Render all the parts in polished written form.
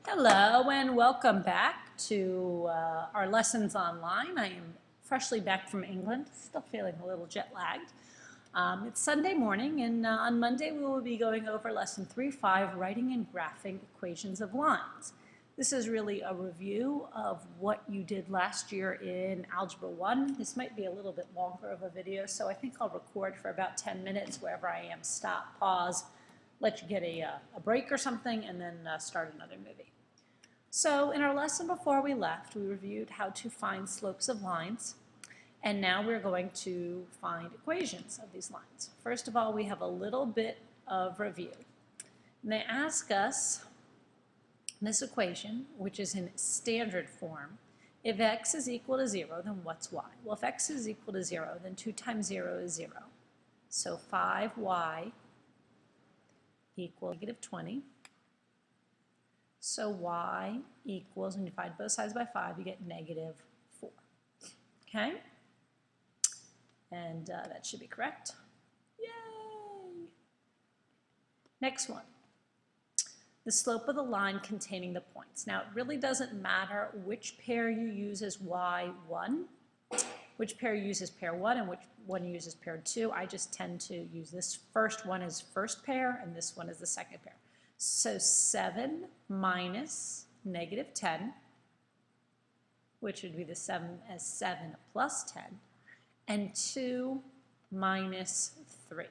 Hello and welcome back to our lessons online. I am freshly back from England, still feeling a little jet lagged. It's Sunday morning, and on Monday we will be going over lesson 3.5, writing and graphing equations of lines. This is really a review of what you did last year in Algebra 1. This might be a little bit longer of a video, so I think I'll record for about 10 minutes wherever I am, stop, pause, let you get a break or something, and then start another movie. So in our lesson before we left, we reviewed how to find slopes of lines, and now we're going to find equations of these lines. First of all, we have a little bit of review. And they ask us this equation, which is in standard form, if x is equal to 0, then what's y? Well, if x is equal to 0, then 2 times 0 is 0. So 5y equals negative 20. So y equals, when you divide both sides by 5, you get negative 4. Okay? And that should be correct. Yay! Next one. The slope of the line containing the points. Now, it really doesn't matter which pair you use as y1, which pair you use as pair 1, and which one you use as pair 2. I just tend to use this first one as first pair, and this one as the second pair. So 7 minus negative 10, which would be the 7 as 7 plus 10, and 2 minus 3.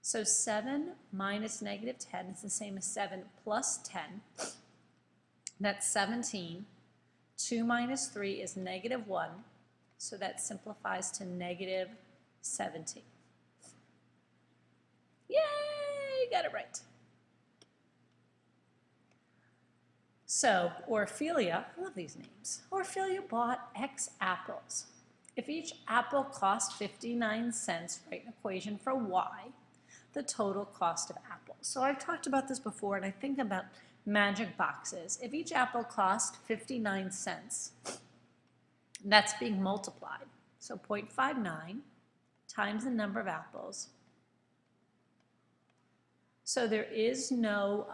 So 7 minus negative 10 is the same as 7 plus 10. That's 17. 2 minus 3 is negative 1, so that simplifies to negative 17. Yay, got it right. So, Orphelia, I love these names. Orphelia bought X apples. If each apple cost 59 cents, write an equation for Y, the total cost of apples. So I've talked about this before, and I think about magic boxes. If each apple cost 59 cents, that's being multiplied. So 0.59 times the number of apples. So there is no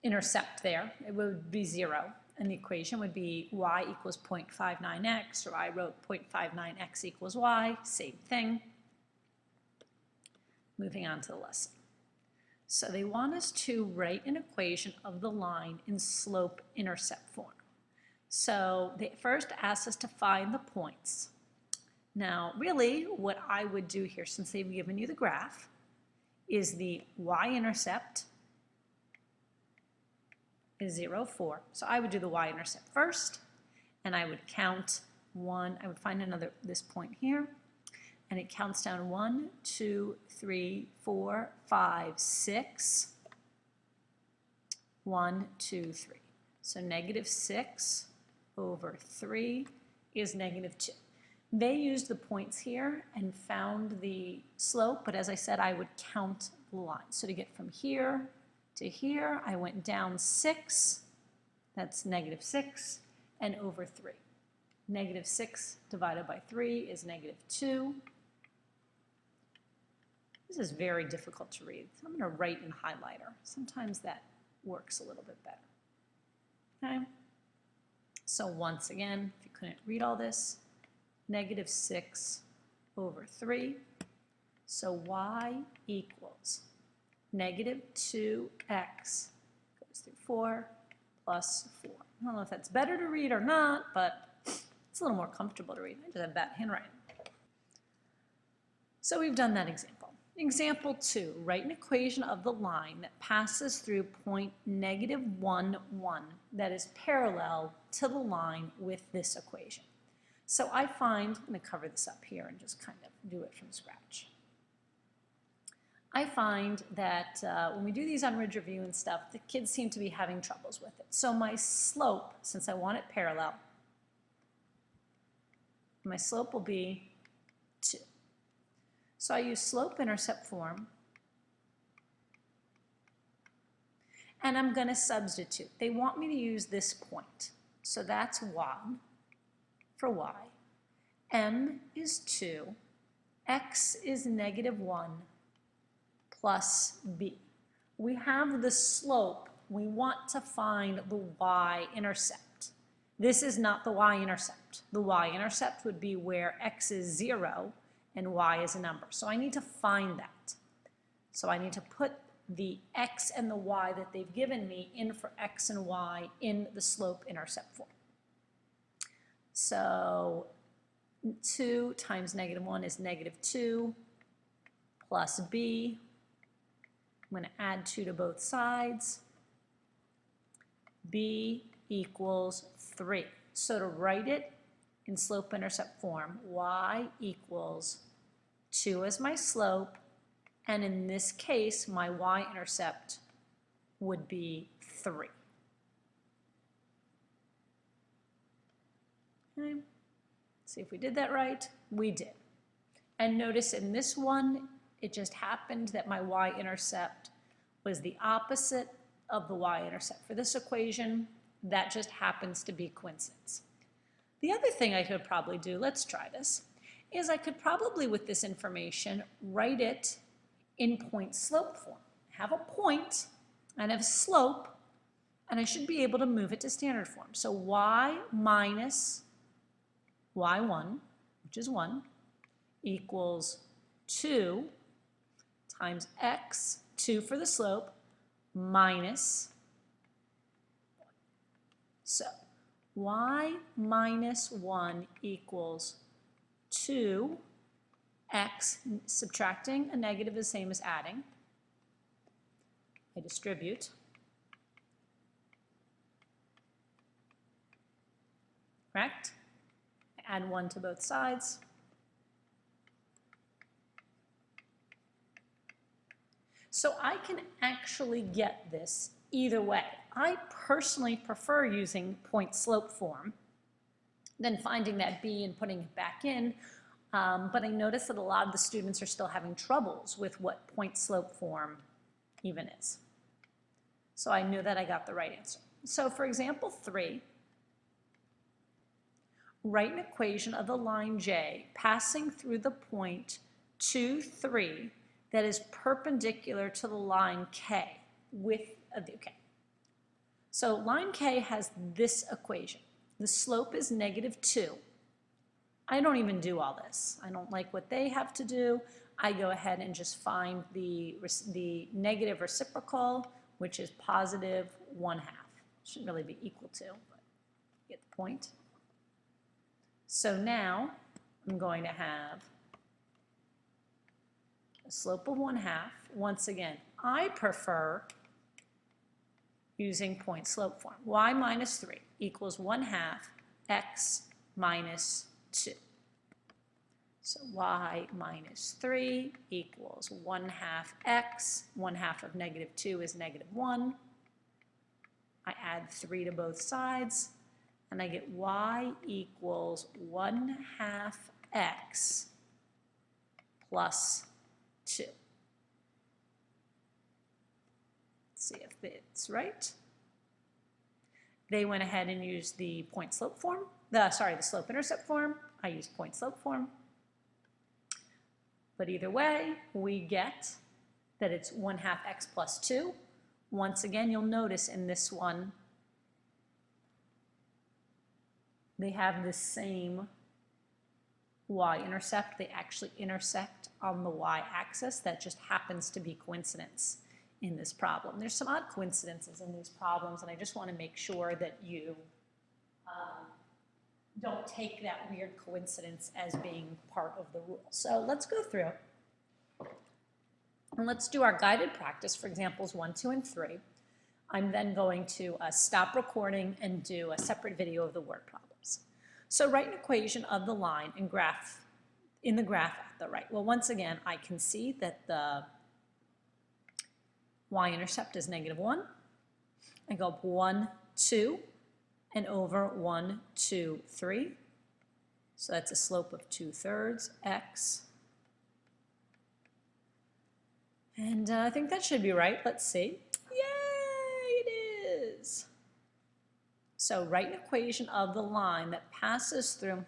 intercept there. It would be 0, and the equation would be y equals 0.59x, or I wrote 0.59x equals y, same thing. Moving on to the lesson. So they want us to write an equation of the line in slope-intercept form. So they first asked us to find the points. Now, really, what I would do here, since they've given you the graph, is the y-intercept is 0, 4. So I would do the y-intercept first, and I would count 1. I would find this point here, and it counts down 1, 2, 3, 4, 5, 6. 1, 2, 3. So negative 6 over 3 is negative 2. They used the points here and found the slope, but as I said, I would count the line. So to get from here to here, I went down 6, that's negative 6, and over 3. Negative 6 divided by 3 is negative 2. This is very difficult to read, so I'm going to write in highlighter. Sometimes that works a little bit better. Okay? So once again, if you couldn't read all this, negative 6 over 3. So y equals negative 2x goes through 4 plus 4. I don't know if that's better to read or not, but it's a little more comfortable to read. I just have bad handwriting. So we've done that example. Example 2, write an equation of the line that passes through point negative 1, 1 that is parallel to the line with this equation. So I'm going to cover this up here and just kind of do it from scratch. I find that when we do these on Ridge Review and stuff, the kids seem to be having troubles with it. So my slope, since I want it parallel, my slope will be 2. So I use slope-intercept form, and I'm going to substitute. They want me to use this point. So that's 1 for y. M is 2. X is negative 1 plus b. We have the slope we want to find the y-intercept. This is not the y-intercept. The y-intercept would be where x is 0 and y is a number. So I need to find that. So I need to put the x and the y that they've given me in for x and y in the slope-intercept form. So 2 times -1 is -2 plus b. I'm going to add 2 to both sides. b equals 3. So to write it in slope-intercept form, y equals 2 as my slope, and in this case, my y-intercept would be 3. Okay. See if we did that right. We did. And notice in this one, it just happened that my y-intercept was the opposite of the y-intercept. For this equation, that just happens to be coincidence. The other thing I could probably do, let's try this, is I could probably, with this information, write it in point-slope form. Have a point and have slope, and I should be able to move it to standard form. So y minus y1, which is 1, equals 2 times x, 2 for the slope, minus 1. So y minus 1 equals 2. X, subtracting a negative is the same as adding. I distribute. Correct? I add 1 to both sides. So I can actually get this either way. I personally prefer using point-slope form than finding that b and putting it back in. But I notice that a lot of the students are still having troubles with what point-slope form even is. So I knew that I got the right answer. So for example 3, write an equation of the line J passing through the point 2, 3 that is perpendicular to the line K with okay. So line K has this equation. The slope is -2. I don't even do all this. I don't like what they have to do. I go ahead and just find the negative reciprocal, which is +1/2. Shouldn't really be equal to, but you get the point. So now I'm going to have a slope of 1/2. Once again, I prefer using point-slope form. Y minus 3 equals 1/2 x minus 2. So y minus 3 equals 1/2 x. 1/2 of -2 is -1. I add 3 to both sides, and I get y equals 1/2 x plus 2. Let's see if it's right. They went ahead and used the point-slope form. The slope-intercept form. I used point-slope form. But either way, we get that it's 1/2 x plus 2. Once again, you'll notice in this one, they have the same y-intercept. They actually intersect on the y-axis. That just happens to be coincidence in this problem. There's some odd coincidences in these problems, and I just want to make sure that you don't take that weird coincidence as being part of the rule. So let's go through and let's do our guided practice for examples 1, 2, and 3. I'm then going to stop recording and do a separate video of the word problems. So write an equation of the line and graph in the graph at the right. Well, once again, I can see that the y-intercept is -1. I go up 1, 2, and over 1, 2, 3. So that's a slope of 2/3 x. And I think that should be right. Let's see. Yay, it is. So write an equation of the line that passes through,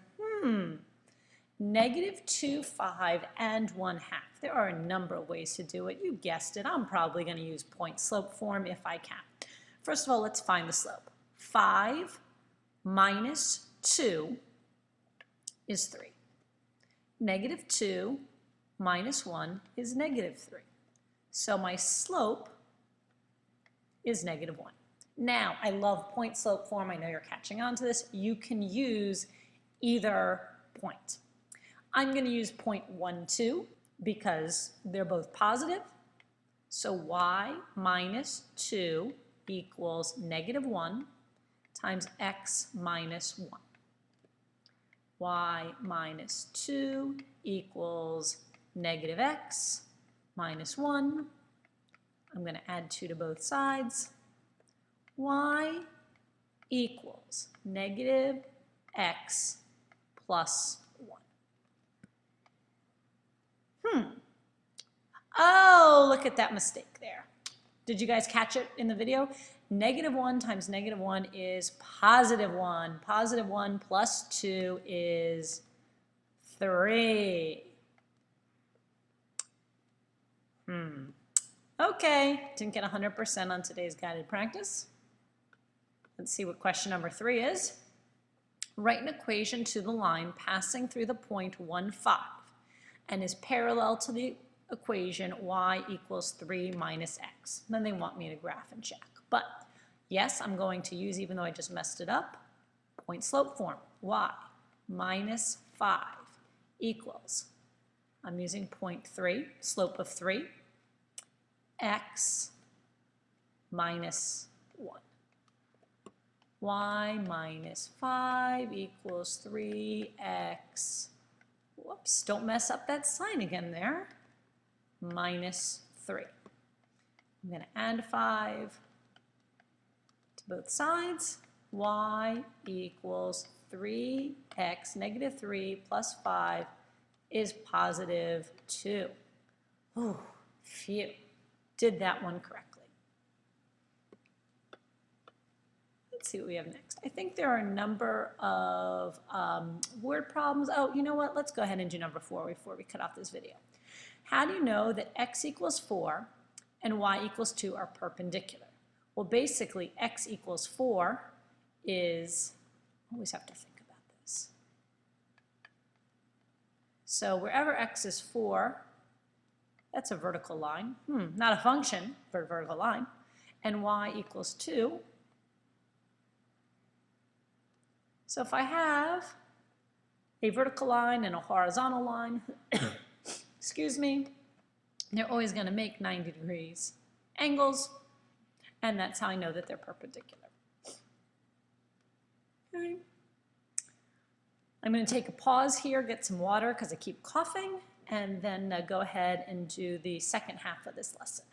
-2, 5, and 1/2. There are a number of ways to do it. You guessed it. I'm probably going to use point-slope form if I can. First of all, let's find the slope. 5 minus 2 is 3. Negative 2 minus 1 is negative 3. So my slope is negative 1. Now, I love point slope form. I know you're catching on to this. You can use either point. I'm going to use 0.12 because they're both positive. So y minus 2 equals negative 1 times x minus 1. Y minus 2 equals negative x minus 1. I'm going to add 2 to both sides. Y equals negative x plus 1. Oh, look at that mistake there. Did you guys catch it in the video? Negative 1 times negative 1 is positive 1. Positive 1 plus 2 is 3. Okay, didn't get 100% on today's guided practice. Let's see what question number 3 is. Write an equation to the line passing through the point 1, 5 and is parallel to the equation y equals 3 minus x. Then they want me to graph and check. But yes, I'm going to use, even though I just messed it up, point slope form. Y minus 5 equals, I'm using 0.3, slope of 3, x minus 1. Y minus 5 equals 3x, whoops, don't mess up that sign again there, minus 3. I'm going to add 5 to both sides. Y equals 3x, negative 3 plus 5 is positive 2. Ooh, phew. Did that one correctly. Let's see what we have next. I think there are a number of word problems. Oh, you know what? Let's go ahead and do number 4 before we cut off this video. How do you know that x equals 4 and y equals 2 are perpendicular? Well, basically, x equals 4 is, I always have to think about this. So wherever x is 4, that's a vertical line. Not a function, but a vertical line. And y equals 2. So if I have a vertical line and a horizontal line, excuse me, they're always going to make 90 degrees angles, and that's how I know that they're perpendicular. Okay. I'm going to take a pause here, get some water because I keep coughing, and then go ahead and do the second half of this lesson.